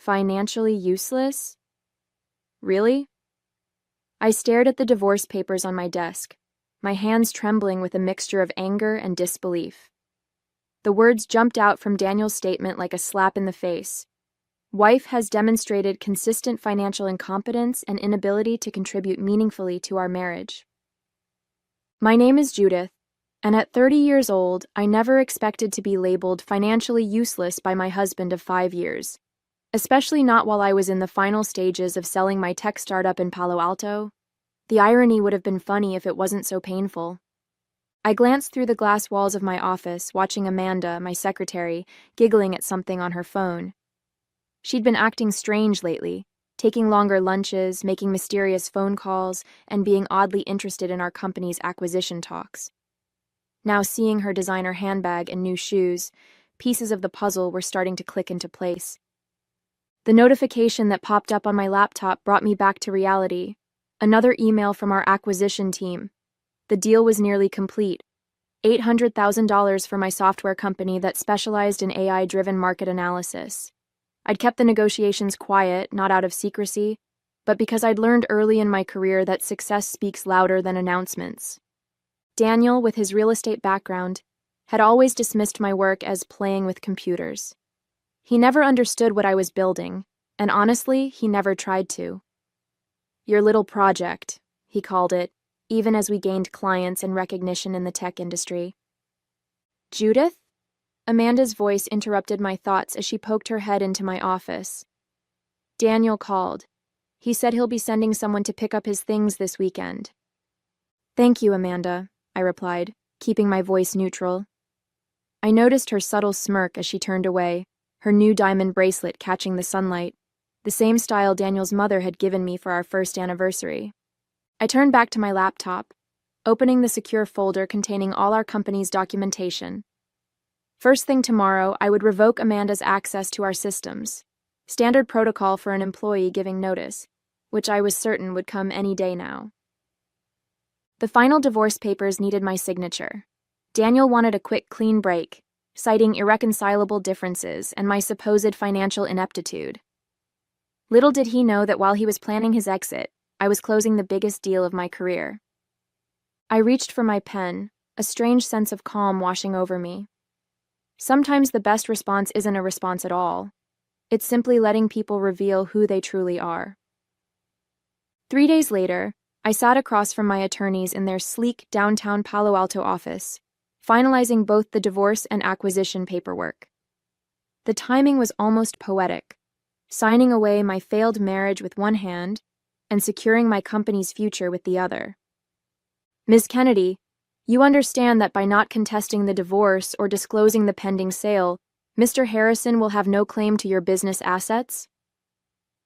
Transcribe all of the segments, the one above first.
Financially useless? Really? I stared at the divorce papers on my desk, my hands trembling with a mixture of anger and disbelief. The words jumped out from Daniel's statement like a slap in the face. Wife has demonstrated consistent financial incompetence and inability to contribute meaningfully to our marriage. My name is Judith, and at 30 years old, I never expected to be labeled financially useless by my husband of 5 years, especially not while I was in the final stages of selling my tech startup in Palo Alto. The irony would have been funny if it wasn't so painful. I glanced through the glass walls of my office, watching Amanda, my secretary, giggling at something on her phone. She'd been acting strange lately, taking longer lunches, making mysterious phone calls, and being oddly interested in our company's acquisition talks. Now seeing her designer handbag and new shoes, pieces of the puzzle were starting to click into place. The notification that popped up on my laptop brought me back to reality. Another email from our acquisition team. The deal was nearly complete. $800,000 for my software company that specialized in AI-driven market analysis. I'd kept the negotiations quiet, not out of secrecy, but because I'd learned early in my career that success speaks louder than announcements. Daniel, with his real estate background, had always dismissed my work as playing with computers. He never understood what I was building, and honestly, he never tried to. Your little project, he called it, even as we gained clients and recognition in the tech industry. Judith? Amanda's voice interrupted my thoughts as she poked her head into my office. Daniel called. He said he'll be sending someone to pick up his things this weekend. Thank you, Amanda, I replied, keeping my voice neutral. I noticed her subtle smirk as she turned away, her new diamond bracelet catching the sunlight, the same style Daniel's mother had given me for our first anniversary. I turned back to my laptop, opening the secure folder containing all our company's documentation. First thing tomorrow, I would revoke Amanda's access to our systems, standard protocol for an employee giving notice, which I was certain would come any day now. The final divorce papers needed my signature. Daniel wanted a quick, clean break, citing irreconcilable differences and my supposed financial ineptitude. Little did he know that while he was planning his exit, I was closing the biggest deal of my career. I reached for my pen, a strange sense of calm washing over me. Sometimes the best response isn't a response at all. It's simply letting people reveal who they truly are. 3 days later, I sat across from my attorneys in their sleek downtown Palo Alto office, finalizing both the divorce and acquisition paperwork. The timing was almost poetic, signing away my failed marriage with one hand and securing my company's future with the other. Ms. Kennedy, you understand that by not contesting the divorce or disclosing the pending sale, Mr. Harrison will have no claim to your business assets?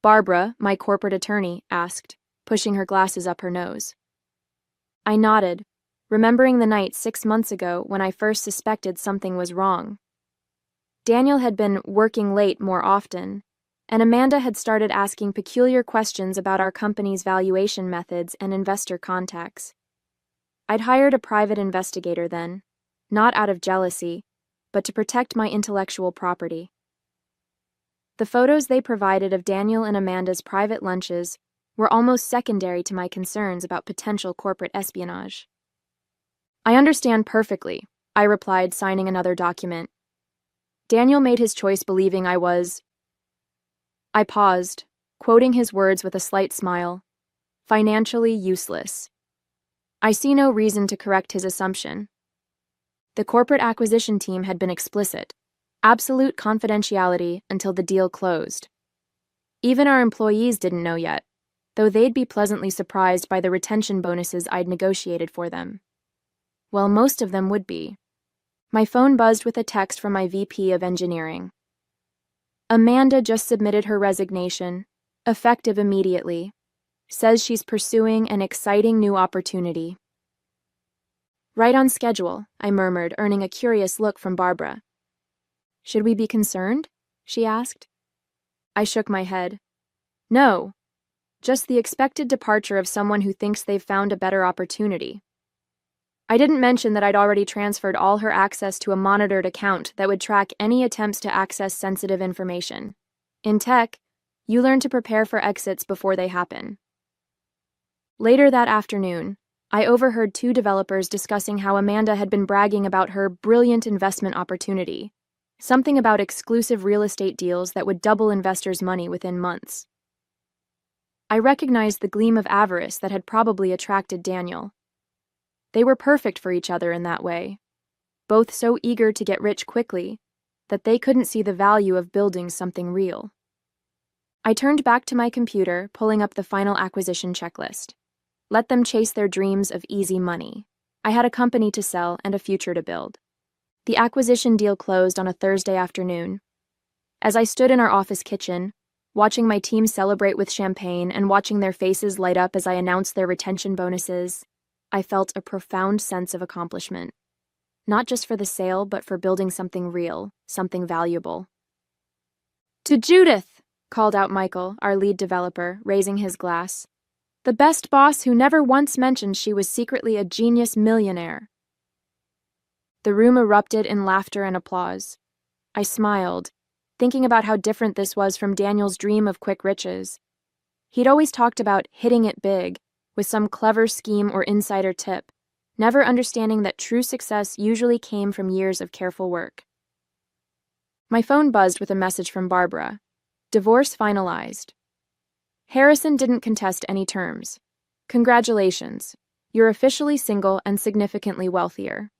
Barbara, my corporate attorney, asked, pushing her glasses up her nose. I nodded, remembering the night 6 months ago when I first suspected something was wrong. Daniel had been working late more often, and Amanda had started asking peculiar questions about our company's valuation methods and investor contacts. I'd hired a private investigator then, not out of jealousy, but to protect my intellectual property. The photos they provided of Daniel and Amanda's private lunches were almost secondary to my concerns about potential corporate espionage. I understand perfectly, I replied, signing another document. Daniel made his choice believing I was... I paused, quoting his words with a slight smile. Financially useless. I see no reason to correct his assumption. The corporate acquisition team had been explicit. Absolute confidentiality until the deal closed. Even our employees didn't know yet, though they'd be pleasantly surprised by the retention bonuses I'd negotiated for them. Well, most of them would be. My phone buzzed with a text from my VP of engineering. Amanda just submitted her resignation, effective immediately. Says she's pursuing an exciting new opportunity. Right on schedule, I murmured, earning a curious look from Barbara. Should we be concerned? She asked. I shook my head. No, just the expected departure of someone who thinks they've found a better opportunity. I didn't mention that I'd already transferred all her access to a monitored account that would track any attempts to access sensitive information. In tech, You learn to prepare for exits before they happen. Later that afternoon, I overheard two developers discussing how Amanda had been bragging about her brilliant investment opportunity, something about exclusive real estate deals that would double investors' money within months. I recognized the gleam of avarice that had probably attracted Daniel. They were perfect for each other in that way, both so eager to get rich quickly that they couldn't see the value of building something real. I turned back to my computer, pulling up the final acquisition checklist. Let them chase their dreams of easy money. I had a company to sell and a future to build. The acquisition deal closed on a Thursday afternoon. As I stood in our office kitchen, watching my team celebrate with champagne and watching their faces light up as I announced their retention bonuses, I felt a profound sense of accomplishment. Not just for the sale, but for building something real, something valuable. "To Judith!" called out Michael, our lead developer, raising his glass. "The best boss who never once mentioned she was secretly a genius millionaire." The room erupted in laughter and applause. I smiled, thinking about how different this was from Daniel's dream of quick riches. He'd always talked about hitting it big, with some clever scheme or insider tip, never understanding that true success usually came from years of careful work. My phone buzzed with a message from Barbara. Divorce finalized. Harrison didn't contest any terms. Congratulations. You're officially single and significantly wealthier.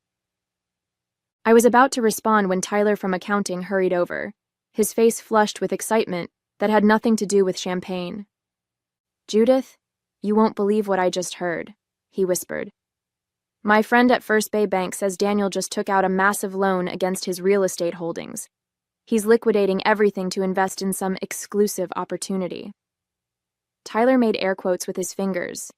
I was about to respond when Tyler from accounting hurried over, his face flushed with excitement that had nothing to do with champagne. "Judith, you won't believe what I just heard," he whispered. "My friend at First Bay Bank says Daniel just took out a massive loan against his real estate holdings. He's liquidating everything to invest in some exclusive opportunity." Tyler made air quotes with his fingers.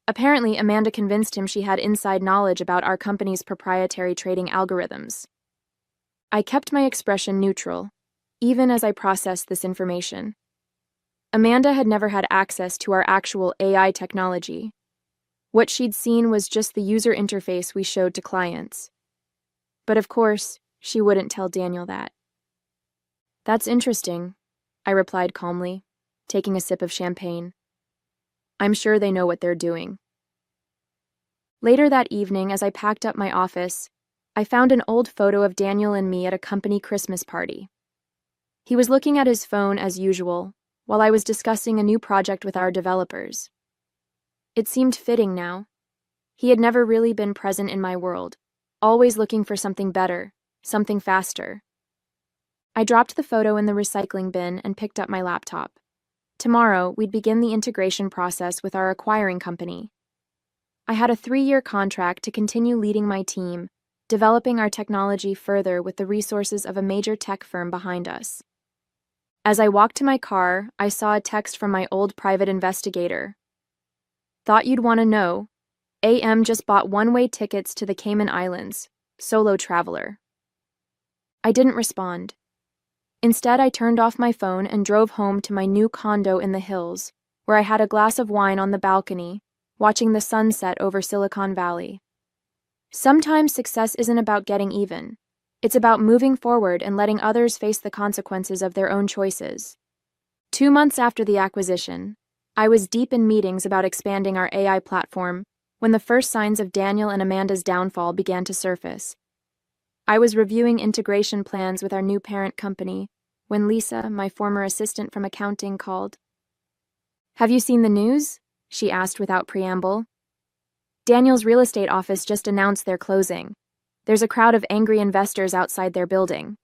Apparently, Amanda convinced him she had inside knowledge about our company's proprietary trading algorithms. I kept my expression neutral, even as I processed this information. Amanda had never had access to our actual AI technology. What she'd seen was just the user interface we showed to clients. But of course, she wouldn't tell Daniel that. "That's interesting," I replied calmly, taking a sip of champagne. "I'm sure they know what they're doing." Later that evening, as I packed up my office, I found an old photo of Daniel and me at a company Christmas party. He was looking at his phone as usual, while I was discussing a new project with our developers. It seemed fitting now. He had never really been present in my world, always looking for something better, something faster. I dropped the photo in the recycling bin and picked up my laptop. Tomorrow, we'd begin the integration process with our acquiring company. I had a 3-year contract to continue leading my team, developing our technology further with the resources of a major tech firm behind us. As I walked to my car, I saw a text from my old private investigator. "Thought you'd want to know. AM just bought one-way tickets to the Cayman Islands. Solo traveler." I didn't respond. Instead, I turned off my phone and drove home to my new condo in the hills, where I had a glass of wine on the balcony, watching the sunset over Silicon Valley. Sometimes success isn't about getting even. It's about moving forward and letting others face the consequences of their own choices. 2 months after the acquisition, I was deep in meetings about expanding our AI platform when the first signs of Daniel and Amanda's downfall began to surface. I was reviewing integration plans with our new parent company when Lisa, my former assistant from accounting, called. "Have you seen the news?" she asked without preamble. "Daniel's real estate office just announced they're closing. There's a crowd of angry investors outside their building."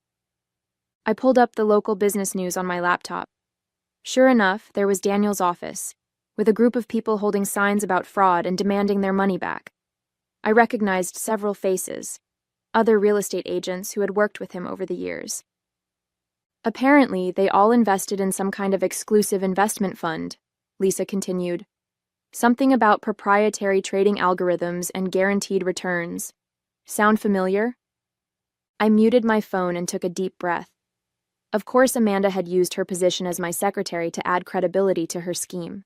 I pulled up the local business news on my laptop. Sure enough, there was Daniel's office, with a group of people holding signs about fraud and demanding their money back. I recognized several faces, other real estate agents who had worked with him over the years. Apparently, they all invested in some kind of exclusive investment fund, Lisa continued. Something about proprietary trading algorithms and guaranteed returns. Sound familiar? I muted my phone and took a deep breath. Of course, Amanda had used her position as my secretary to add credibility to her scheme.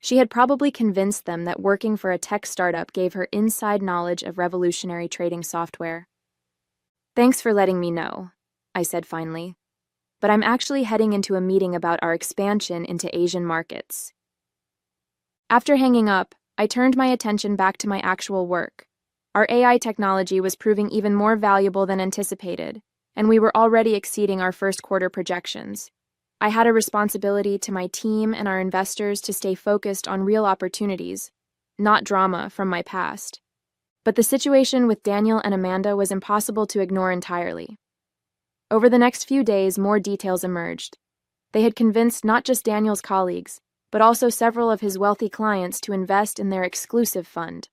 She had probably convinced them that working for a tech startup gave her inside knowledge of revolutionary trading software. "Thanks for letting me know," I said finally. but I'm actually heading into a meeting about our expansion into Asian markets. After hanging up, I turned my attention back to my actual work. Our AI technology was proving even more valuable than anticipated, and we were already exceeding our first quarter projections. I had a responsibility to my team and our investors to stay focused on real opportunities, not drama from my past. But the situation with Daniel and Amanda was impossible to ignore entirely. Over the next few days, more details emerged. They had convinced not just Daniel's colleagues, but also several of his wealthy clients to invest in their exclusive fund.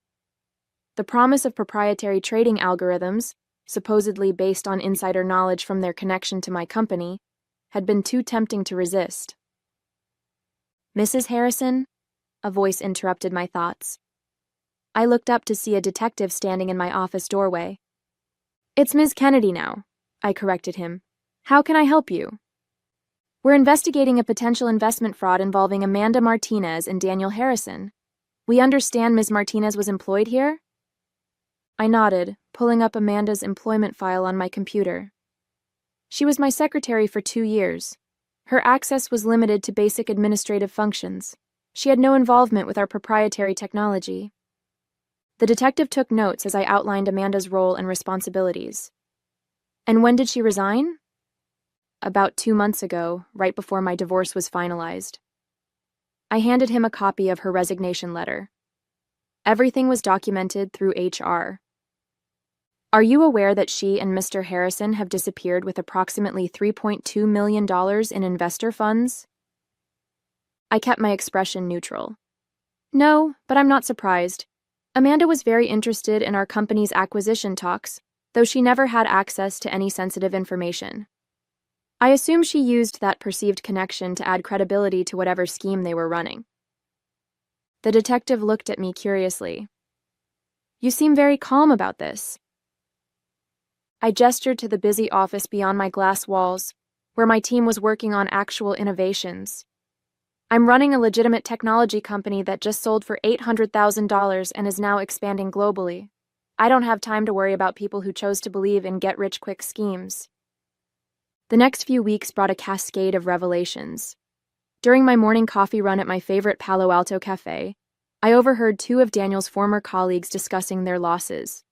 The promise of proprietary trading algorithms, supposedly based on insider knowledge from their connection to my company, had been too tempting to resist. "Mrs. Harrison?" A voice interrupted my thoughts. I looked up to see a detective standing in my office doorway. "It's Ms. Kennedy now," I corrected him. "How can I help you?" "We're investigating a potential investment fraud involving Amanda Martinez and Daniel Harrison. We understand Ms. Martinez was employed here?" I nodded, pulling up Amanda's employment file on my computer. She was my secretary for 2 years. Her access was limited to basic administrative functions. She had no involvement with our proprietary technology. The detective took notes as I outlined Amanda's role and responsibilities. "And when did she resign?" "About 2 months ago, right before my divorce was finalized." I handed him a copy of her resignation letter. Everything was documented through HR. "Are you aware that she and Mr. Harrison have disappeared with approximately $3.2 million in investor funds?" I kept my expression neutral. "No, but I'm not surprised. Amanda was very interested in our company's acquisition talks, though she never had access to any sensitive information. I assume she used that perceived connection to add credibility to whatever scheme they were running." The detective looked at me curiously. "You seem very calm about this." I gestured to the busy office beyond my glass walls, where my team was working on actual innovations. "I'm running a legitimate technology company that just sold for $800,000 and is now expanding globally. I don't have time to worry about people who chose to believe in get-rich-quick schemes." The next few weeks brought a cascade of revelations. During my morning coffee run at my favorite Palo Alto cafe, I overheard 2 of Daniel's former colleagues discussing their losses.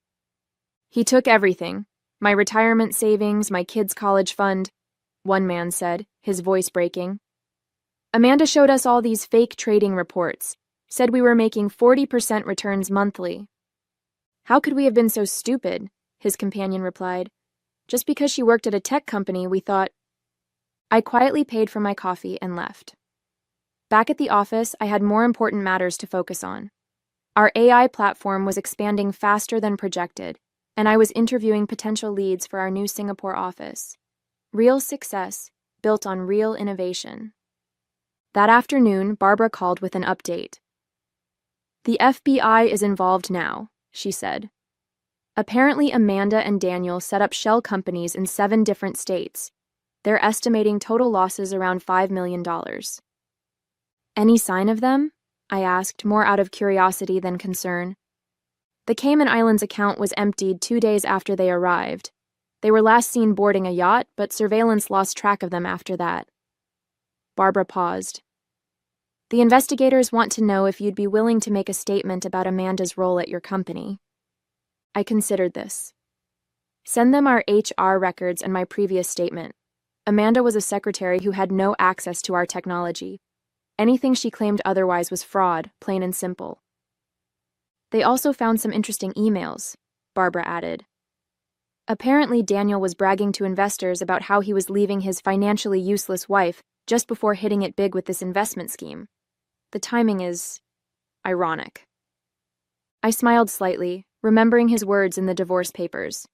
"He took everything. My retirement savings, my kids' college fund," one man said, his voice breaking. "Amanda showed us all these fake trading reports, said we were making 40% returns monthly." "How could we have been so stupid?" his companion replied. "Just because she worked at a tech company, we thought—" I quietly paid for my coffee and left. Back at the office, I had more important matters to focus on. Our AI platform was expanding faster than projected, and I was interviewing potential leads for our new Singapore office. Real success, built on real innovation. That afternoon, Barbara called with an update. "The FBI is involved now," she said. "Apparently Amanda and Daniel set up shell companies in 7 different states. They're estimating total losses around $5 million. "Any sign of them?" I asked, more out of curiosity than concern. "The Cayman Islands account was emptied 2 days after they arrived. They were last seen boarding a yacht, but surveillance lost track of them after that." Barbara paused. "The investigators want to know if you'd be willing to make a statement about Amanda's role at your company." I considered this. "Send them our HR records and my previous statement. Amanda was a secretary who had no access to our technology. Anything she claimed otherwise was fraud, plain and simple." "They also found some interesting emails," Barbara added. "Apparently Daniel was bragging to investors about how he was leaving his financially useless wife just before hitting it big with this investment scheme. The timing is ironic." I smiled slightly, remembering his words in the divorce papers.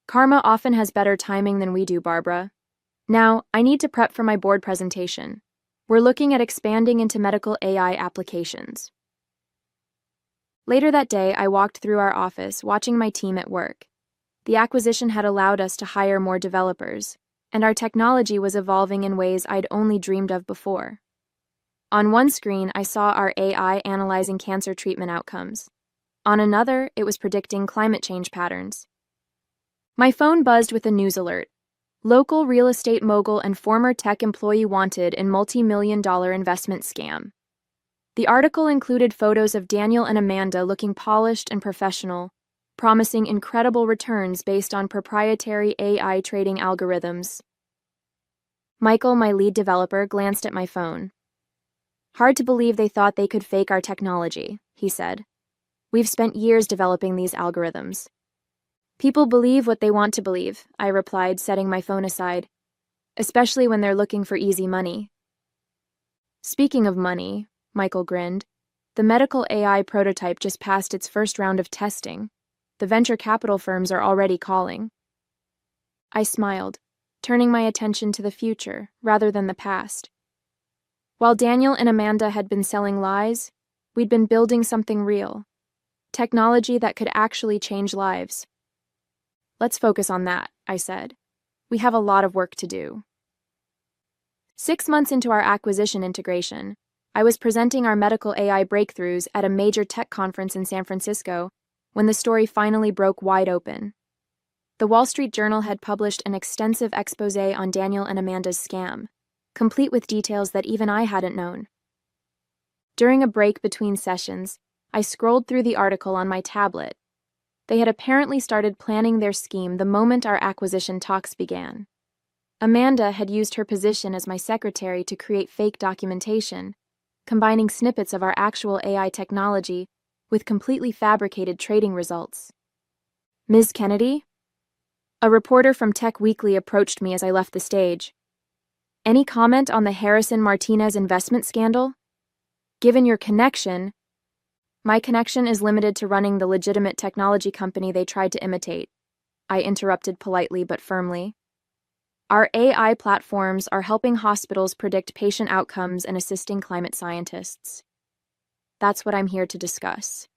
"Karma often has better timing than we do, Barbara. Now, I need to prep for my board presentation. We're looking at expanding into medical AI applications." Later that day, I walked through our office, watching my team at work. The acquisition had allowed us to hire more developers, and our technology was evolving in ways I'd only dreamed of before. On one screen, I saw our AI analyzing cancer treatment outcomes. On another, it was predicting climate change patterns. My phone buzzed with a news alert. Local real estate mogul and former tech employee wanted in multi-million-dollar investment scam. The article included photos of Daniel and Amanda looking polished and professional, promising incredible returns based on proprietary AI trading algorithms. Michael, my lead developer, glanced at my phone. "Hard to believe they thought they could fake our technology," he said. "We've spent years developing these algorithms." "People believe what they want to believe," I replied, setting my phone aside, "especially when they're looking for easy money." "Speaking of money," Michael grinned, "the medical AI prototype just passed its first round of testing. The venture capital firms are already calling." I smiled, turning my attention to the future rather than the past. While Daniel and Amanda had been selling lies, we'd been building something real. Technology that could actually change lives. "Let's focus on that," I said. "We have a lot of work to do." 6 months into our acquisition integration, I was presenting our medical AI breakthroughs at a major tech conference in San Francisco when the story finally broke wide open. The Wall Street Journal had published an extensive expose on Daniel and Amanda's scam, complete with details that even I hadn't known. During a break between sessions, I scrolled through the article on my tablet. They had apparently started planning their scheme the moment our acquisition talks began. Amanda had used her position as my secretary to create fake documentation, combining snippets of our actual AI technology with completely fabricated trading results. "Ms. Kennedy?" A reporter from Tech Weekly approached me as I left the stage. "Any comment on the Harrison-Martinez investment scandal? Given your connection..." "My connection is limited to running the legitimate technology company they tried to imitate," I interrupted politely but firmly. "Our AI platforms are helping hospitals predict patient outcomes and assisting climate scientists. That's what I'm here to discuss."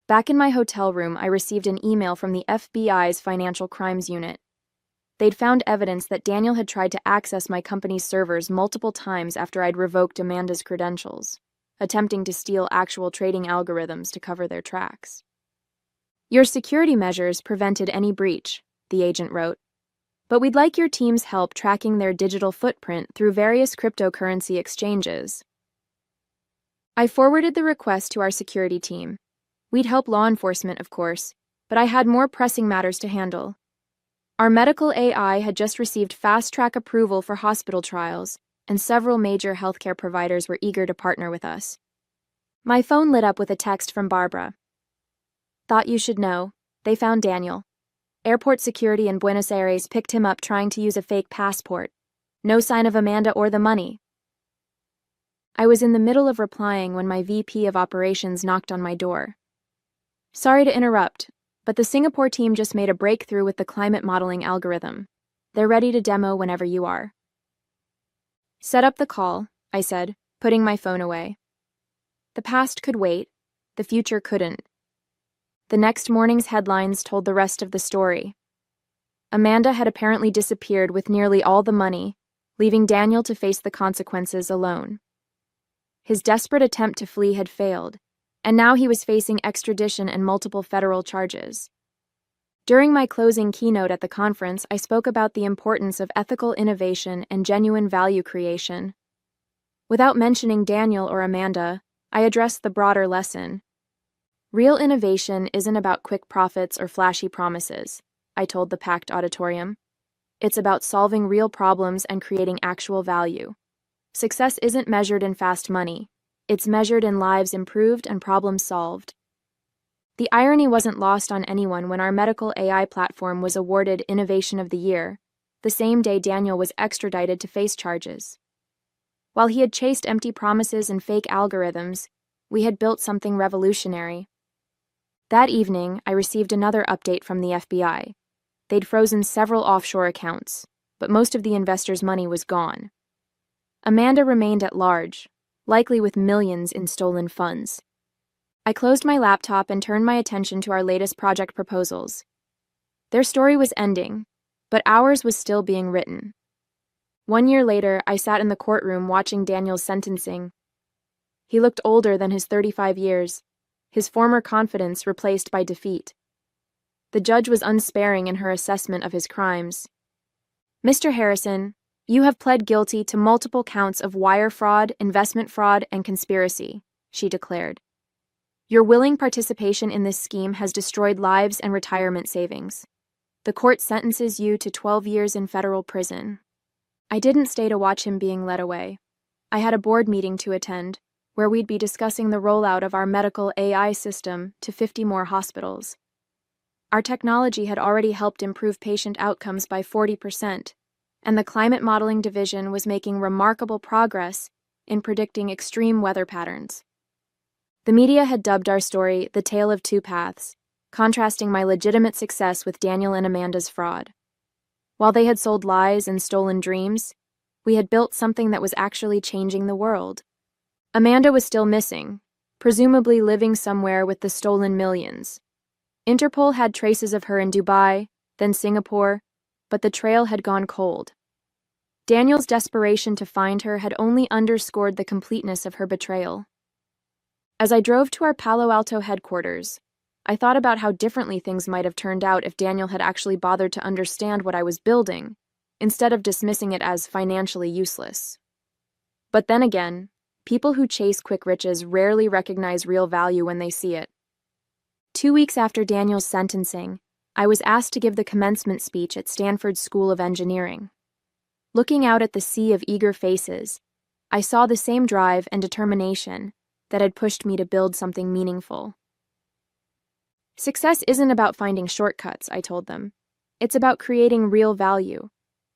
Back in my hotel room, I received an email from the FBI's Financial Crimes Unit. They'd found evidence that Daniel had tried to access my company's servers multiple times after I'd revoked Amanda's credentials, attempting to steal actual trading algorithms to cover their tracks. "Your security measures prevented any breach," the agent wrote, "but we'd like your team's help tracking their digital footprint through various cryptocurrency exchanges." I forwarded the request to our security team. We'd help law enforcement, of course, but I had more pressing matters to handle. Our medical AI had just received fast-track approval for hospital trials, and several major healthcare providers were eager to partner with us. My phone lit up with a text from Barbara. "Thought you should know. They found Daniel. Airport security in Buenos Aires picked him up trying to use a fake passport. No sign of Amanda or the money." I was in the middle of replying when my VP of operations knocked on my door. "Sorry to interrupt, but the Singapore team just made a breakthrough with the climate modeling algorithm. They're ready to demo whenever you are." "Set up the call," I said, putting my phone away. The past could wait, the future couldn't. The next morning's headlines told the rest of the story. Amanda had apparently disappeared with nearly all the money, leaving Daniel to face the consequences alone. His desperate attempt to flee had failed, and now he was facing extradition and multiple federal charges. During my closing keynote at the conference, I spoke about the importance of ethical innovation and genuine value creation. Without mentioning Daniel or Amanda, I addressed the broader lesson. Real innovation isn't about quick profits or flashy promises, I told the packed auditorium. It's about solving real problems and creating actual value. Success isn't measured in fast money. It's measured in lives improved and problems solved. The irony wasn't lost on anyone when our medical AI platform was awarded Innovation of the Year, the same day Daniel was extradited to face charges. While he had chased empty promises and fake algorithms, we had built something revolutionary. That evening, I received another update from the FBI. They'd frozen several offshore accounts, but most of the investors' money was gone. Amanda remained at large, likely with millions in stolen funds. I closed my laptop and turned my attention to our latest project proposals. Their story was ending, but ours was still being written. 1 year later, I sat in the courtroom watching Daniel's sentencing. He looked older than his 35 years, his former confidence replaced by defeat. The judge was unsparing in her assessment of his crimes. Mr. Harrison, you have pled guilty to multiple counts of wire fraud, investment fraud, and conspiracy, she declared. Your willing participation in this scheme has destroyed lives and retirement savings. The court sentences you to 12 years in federal prison. I didn't stay to watch him being led away. I had a board meeting to attend, where we'd be discussing the rollout of our medical AI system to 50 more hospitals. Our technology had already helped improve patient outcomes by 40%, and the climate modeling division was making remarkable progress in predicting extreme weather patterns. The media had dubbed our story The Tale of Two Paths, contrasting my legitimate success with Daniel and Amanda's fraud. While they had sold lies and stolen dreams, we had built something that was actually changing the world. Amanda was still missing, presumably living somewhere with the stolen millions. Interpol had traces of her in Dubai, then Singapore, but the trail had gone cold. Daniel's desperation to find her had only underscored the completeness of her betrayal. As I drove to our Palo Alto headquarters, I thought about how differently things might have turned out if Daniel had actually bothered to understand what I was building, instead of dismissing it as financially useless. But then again, people who chase quick riches rarely recognize real value when they see it. 2 weeks after Daniel's sentencing, I was asked to give the commencement speech at Stanford School of Engineering. Looking out at the sea of eager faces, I saw the same drive and determination that had pushed me to build something meaningful. Success isn't about finding shortcuts, I told them. It's about creating real value.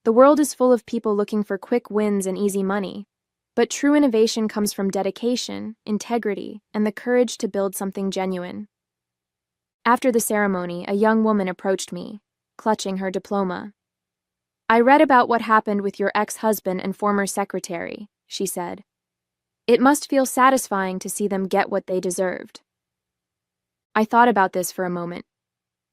The world is full of people looking for quick wins and easy money, but true innovation comes from dedication, integrity, and the courage to build something genuine. After the ceremony, a young woman approached me, clutching her diploma. I read about what happened with your ex-husband and former secretary, she said. It must feel satisfying to see them get what they deserved. I thought about this for a moment.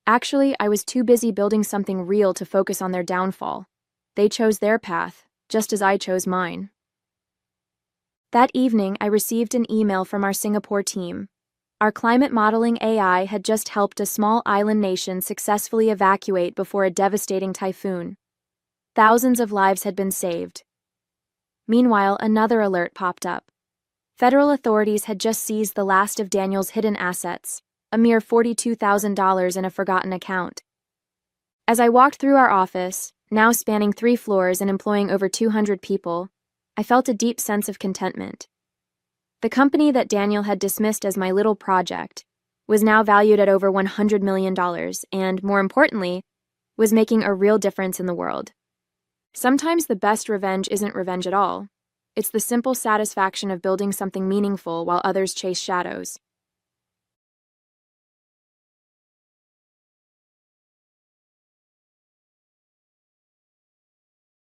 Actually, I was too busy building something real to focus on their downfall. They chose their path, just as I chose mine. That evening, I received an email from our Singapore team. Our climate modeling AI had just helped a small island nation successfully evacuate before a devastating typhoon. Thousands of lives had been saved. Meanwhile, another alert popped up. Federal authorities had just seized the last of Daniel's hidden assets, a mere $42,000 in a forgotten account. As I walked through our office, now spanning 3 floors and employing over 200 people, I felt a deep sense of contentment. The company that Daniel had dismissed as my little project was now valued at over $100 million and, more importantly, was making a real difference in the world. Sometimes the best revenge isn't revenge at all. It's the simple satisfaction of building something meaningful while others chase shadows.